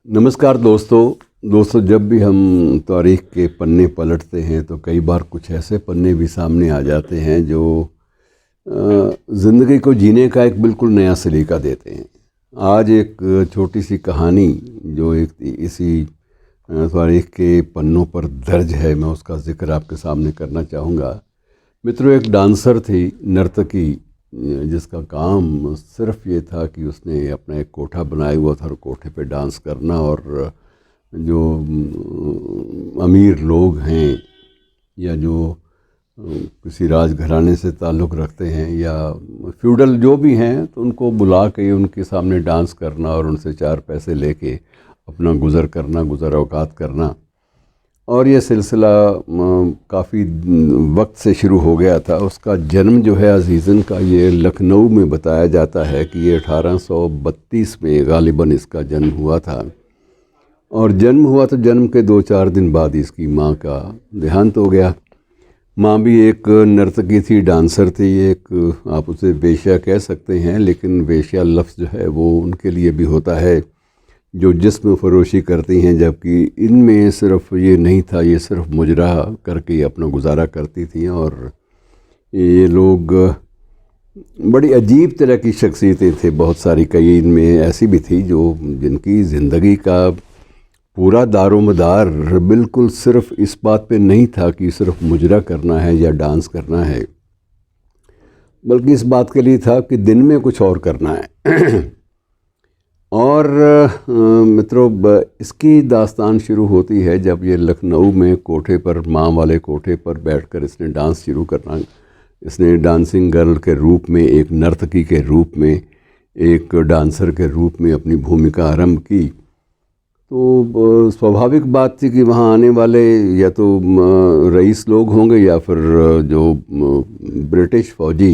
नमस्कार दोस्तों, जब भी हम तारीख़ के पन्ने पलटते हैं तो कई बार कुछ ऐसे पन्ने भी सामने आ जाते हैं जो ज़िंदगी को जीने का एक बिल्कुल नया सलीका देते हैं। आज एक छोटी सी कहानी जो एक इसी तारीख़ के पन्नों पर दर्ज है, मैं उसका ज़िक्र आपके सामने करना चाहूँगा। मित्रों, एक डांसर थी, नर्तकी, जिसका काम सिर्फ ये था कि उसने अपना एक कोठा बनाया हुआ था और कोठे पे डांस करना, और जो अमीर लोग हैं या जो किसी राजघराने से ताल्लुक़ रखते हैं या फ्यूडल जो भी हैं, तो उनको बुला के उनके सामने डांस करना और उनसे 4 पैसे लेके अपना गुज़र औकात करना। और ये सिलसिला काफ़ी वक्त से शुरू हो गया था। उसका जन्म जो है अज़ीज़न का, ये लखनऊ में बताया जाता है कि ये 1832 में गालिबन इसका जन्म हुआ था। और जन्म हुआ तो जन्म के 2-4 दिन बाद इसकी माँ का देहांत हो गया। माँ भी एक नर्तकी थी, डांसर थी, एक आप उसे वेश्या कह सकते हैं, लेकिन वेश्या लफ्ज़ जो है वो उनके लिए भी होता है जो जिस्म फरोशी करती हैं, जबकि इनमें सिर्फ ये नहीं था, ये सिर्फ मुजरा करके अपना गुजारा करती थी। और ये लोग बड़ी अजीब तरह की शख्सियतें थे, बहुत सारी। कई इनमें ऐसी भी थी जो जिनकी ज़िंदगी का पूरा दारोमदार बिल्कुल सिर्फ इस बात पे नहीं था कि सिर्फ मुजरा करना है या डांस करना है, बल्कि इस बात के लिए था कि दिन में कुछ और करना है। और मित्रों, इसकी दास्तान शुरू होती है जब ये लखनऊ में कोठे पर, माँ वाले कोठे पर बैठकर इसने डांस शुरू करना। इसने डांसिंग गर्ल के रूप में, एक नर्तकी के रूप में, एक डांसर के रूप में अपनी भूमिका आरंभ की। तो स्वाभाविक बात थी कि वहाँ आने वाले या तो रईस लोग होंगे या फिर जो ब्रिटिश फ़ौजी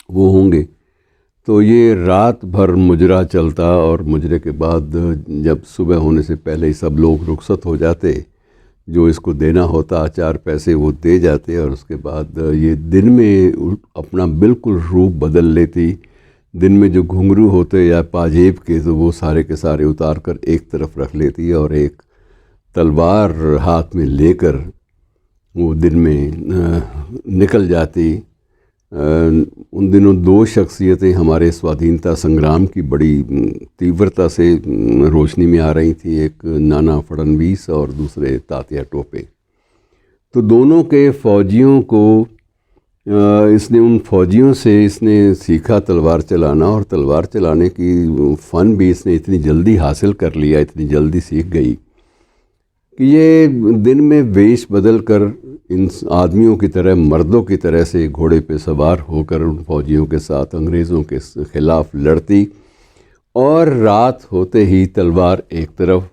वो होंगे। तो ये रात भर मुजरा चलता और मुजरे के बाद जब सुबह होने से पहले ही सब लोग रुखसत हो जाते, जो इसको देना होता 4 पैसे वो दे जाते, और उसके बाद ये दिन में अपना बिल्कुल रूप बदल लेती। दिन में जो घुंघरू होते या पाजेब के, तो वो सारे के सारे उतार कर एक तरफ रख लेती और एक तलवार हाथ में लेकर वो दिन में निकल जाती। उन दिनों 2 शख्सियतें हमारे स्वाधीनता संग्राम की बड़ी तीव्रता से रोशनी में आ रही थी, एक नाना फडणवीस और दूसरे तात्या टोपे। तो दोनों के फ़ौजियों को इसने, उन फ़ौजियों से इसने सीखा तलवार चलाना, और तलवार चलाने की फ़न भी इसने इतनी जल्दी हासिल कर लिया, इतनी जल्दी सीख गई कि ये दिन में वेश बदल कर इन आदमियों की तरह, मर्दों की तरह से घोड़े पे सवार होकर उन फौजियों के साथ अंग्रेज़ों के ख़िलाफ़ लड़ती, और रात होते ही तलवार एक तरफ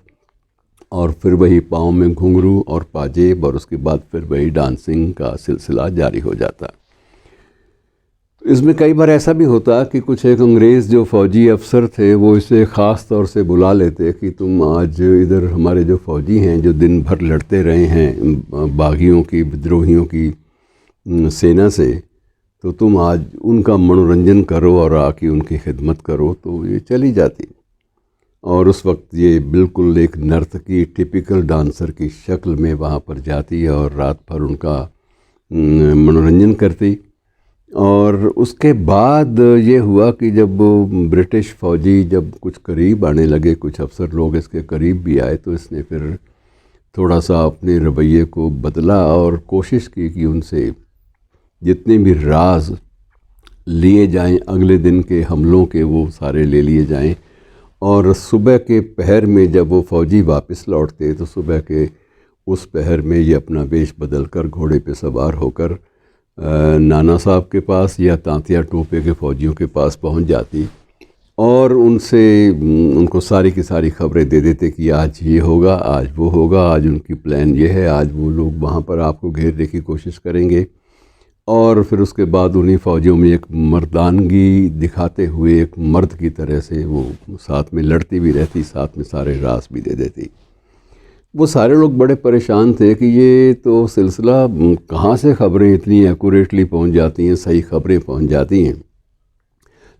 और फिर वही पाँव में घुंघरू और पाजेब, और उसके बाद फिर वही डांसिंग का सिलसिला जारी हो जाता। इसमें कई बार ऐसा भी होता कि कुछ एक अंग्रेज़ जो फ़ौजी अफसर थे वो इसे ख़ास तौर से बुला लेते कि तुम आज इधर, हमारे जो फ़ौजी हैं जो दिन भर लड़ते रहे हैं बागियों की, विद्रोहियों की सेना से, तो तुम आज उनका मनोरंजन करो और आके उनकी खिदमत करो। तो ये चली जाती, और उस वक्त ये बिल्कुल एक नर्तकी, टिपिकल डांसर की शक्ल में वहाँ पर जाती और रात भर उनका मनोरंजन करती। और उसके बाद ये हुआ कि जब ब्रिटिश फ़ौजी जब कुछ करीब आने लगे, कुछ अफसर लोग इसके करीब भी आए, तो इसने फिर थोड़ा सा अपने रवैये को बदला और कोशिश की कि उनसे जितने भी राज लिए जाएं अगले दिन के हमलों के, वो सारे ले लिए जाएं। और सुबह के पहर में जब वो फ़ौजी वापस लौटते, तो सुबह के उस पहर में ये अपना वेश बदल कर घोड़े पे सवार होकर नाना साहब के पास या तांतिया टोपे के फ़ौजियों के पास पहुंच जाती, और उनको सारी की सारी खबरें दे देते कि आज ये होगा, आज वो होगा, आज उनकी प्लान ये है, आज वो लोग वहाँ पर आपको घेरने की कोशिश करेंगे। और फिर उसके बाद उन्हीं फ़ौजियों में एक मर्दानगी दिखाते हुए एक मर्द की तरह से वो साथ में लड़ती भी रहती, साथ में सारे राज भी दे देती। वो सारे लोग बड़े परेशान थे कि ये तो सिलसिला कहाँ से खबरें इतनी एक्यूरेटली पहुँच जाती हैं, सही खबरें पहुँच जाती हैं।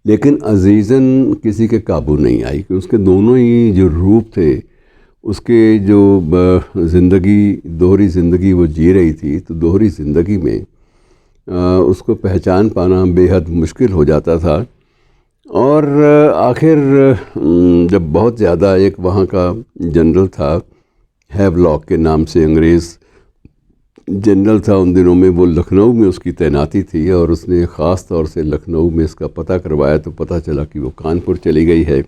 लेकिन अजीज़न किसी के काबू नहीं आई कि उसके दोनों ही जो रूप थे, उसके जो ज़िंदगी, दोहरी ज़िंदगी वो जी रही थी, तो दोहरी ज़िंदगी में उसको पहचान पाना बेहद मुश्किल हो जाता था। और आखिर जब बहुत ज़्यादा, एक वहाँ का जनरल था हैवलॉक के नाम से, अंग्रेज़ जनरल था उन दिनों में, वो लखनऊ में उसकी तैनाती थी और उसने ख़ास तौर से लखनऊ में इसका पता करवाया, तो पता चला कि वो कानपुर चली गई है।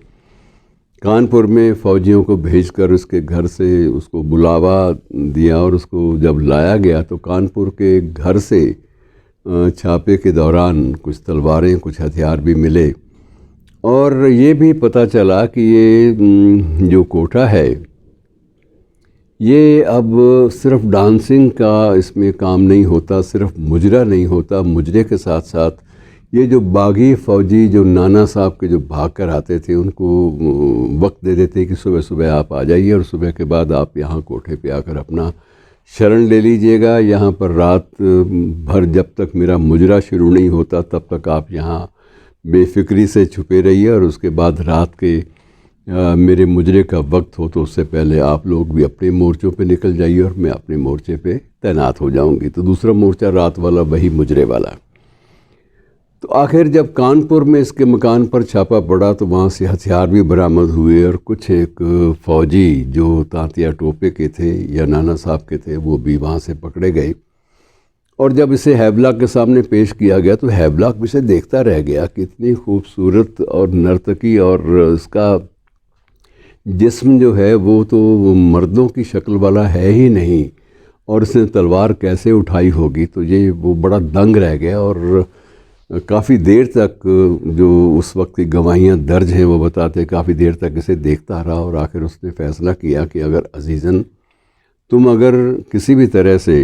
कानपुर में फ़ौजियों को भेजकर उसके घर से उसको बुलावा दिया और उसको जब लाया गया तो कानपुर के घर से छापे के दौरान कुछ तलवारें, कुछ हथियार भी मिले और ये भी पता चला कि ये जो कोठा है ये अब सिर्फ डांसिंग का इसमें काम नहीं होता, सिर्फ मुजरा नहीं होता, मुजरे के साथ साथ ये जो बागी फ़ौजी जो नाना साहब के जो भाग कर आते थे उनको वक्त दे देते कि सुबह सुबह आप आ जाइए और सुबह के बाद आप यहाँ कोठे पे आकर अपना शरण ले लीजिएगा। यहाँ पर रात भर जब तक मेरा मुजरा शुरू नहीं होता तब तक आप यहाँ बेफिक्री से छुपे रहिए और उसके बाद रात के मेरे मुजरे का वक्त हो तो उससे पहले आप लोग भी अपने मोर्चों पे निकल जाइए और मैं अपने मोर्चे पे तैनात हो जाऊंगी। तो दूसरा मोर्चा रात वाला वही मुजरे वाला। तो आखिर जब कानपुर में इसके मकान पर छापा पड़ा तो वहाँ से हथियार भी बरामद हुए और कुछ एक फ़ौजी जो तांतिया टोपे के थे या नाना साहब के थे वो भी वहाँ से पकड़े गए। और जब इसे हैवलॉक के सामने पेश किया गया तो हैवलॉक इसे देखता रह गया कि इतनी खूबसूरत और नर्तकी और इसका जिस्म जो है वो तो मर्दों की शक्ल वाला है ही नहीं और इसने तलवार कैसे उठाई होगी। तो ये वो बड़ा दंग रह गया और काफ़ी देर तक जो उस वक्त की गवाहियाँ दर्ज हैं वो बताते काफ़ी देर तक इसे देखता रहा और आखिर उसने फ़ैसला किया कि अगर अजीज़न तुम अगर किसी भी तरह से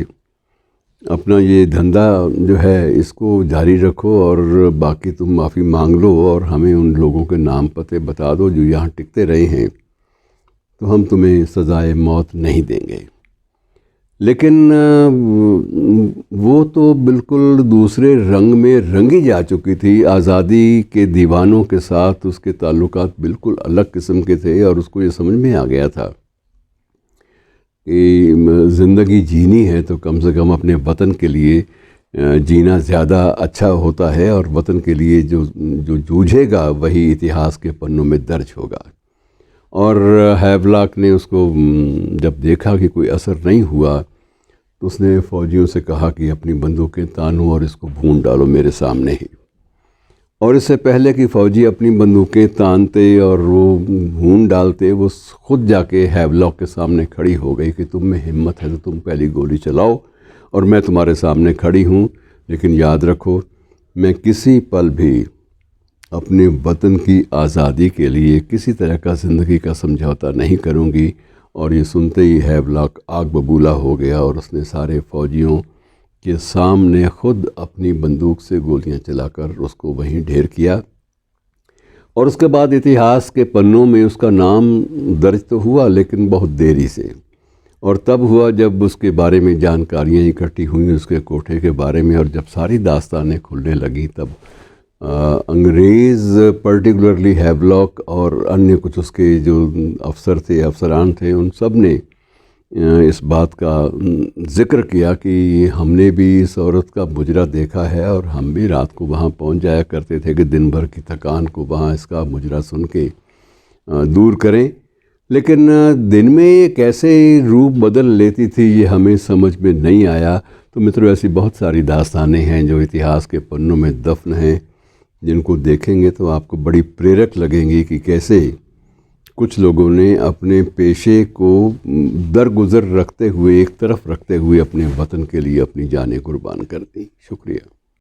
अपना ये धंधा जो है इसको जारी रखो और बाकी तुम माफ़ी मांग लो और हमें उन लोगों के नाम पते बता दो जो यहाँ टिकते रहे हैं, तो हम तुम्हें सज़ाए मौत नहीं देंगे। लेकिन वो तो बिल्कुल दूसरे रंग में रंगी जा चुकी थी। आज़ादी के दीवानों के साथ उसके ताल्लुकात बिल्कुल अलग किस्म के थे और उसको ये समझ में आ गया था कि ज़िंदगी जीनी है तो कम से कम अपने वतन के लिए जीना ज़्यादा अच्छा होता है और वतन के लिए जो जूझेगा वही इतिहास के पन्नों में दर्ज होगा। और हैवलॉक ने उसको जब देखा कि कोई असर नहीं हुआ तो उसने फ़ौजियों से कहा कि अपनी बंदूकें तानो और इसको भून डालो मेरे सामने ही। और इससे पहले कि फ़ौजी अपनी बंदूकें तानते और वो भून डालते, वो खुद जाके हैवलॉक के सामने खड़ी हो गई कि तुम में हिम्मत है तो तुम पहली गोली चलाओ और मैं तुम्हारे सामने खड़ी हूँ, लेकिन याद रखो मैं किसी पल भी अपने वतन की आज़ादी के लिए किसी तरह का ज़िंदगी का समझौता नहीं करूँगी। और ये सुनते ही हैवलॉक आग बबूला हो गया और उसने सारे फ़ौजियों के सामने खुद अपनी बंदूक से गोलियां चलाकर उसको वहीं ढेर किया। और उसके बाद इतिहास के पन्नों में उसका नाम दर्ज तो हुआ लेकिन बहुत देरी से, और तब हुआ जब उसके बारे में जानकारियां इकट्ठी हुई उसके कोठे के बारे में। और जब सारी दास्तानें खुलने लगी तब अंग्रेज़ पर्टिकुलरली हैवलॉक और अन्य कुछ उसके जो अफसर थे, अफसरान थे, उन सब ने इस बात का ज़िक्र किया कि हमने भी इस औरत का मुजरा देखा है और हम भी रात को वहाँ पहुँच जाया करते थे कि दिन भर की थकान को वहाँ इसका मुजरा सुन के दूर करें। लेकिन दिन में ये कैसे रूप बदल लेती थी ये हमें समझ में नहीं आया। तो मित्रों, ऐसी बहुत सारी दास्तानें हैं जो इतिहास के पन्नों में दफन हैं, जिनको देखेंगे तो आपको बड़ी प्रेरक लगेंगी कि कैसे कुछ लोगों ने अपने पेशे को दरगुजर रखते हुए, एक तरफ रखते हुए अपने वतन के लिए अपनी जानें कुर्बान कर दी। शुक्रिया।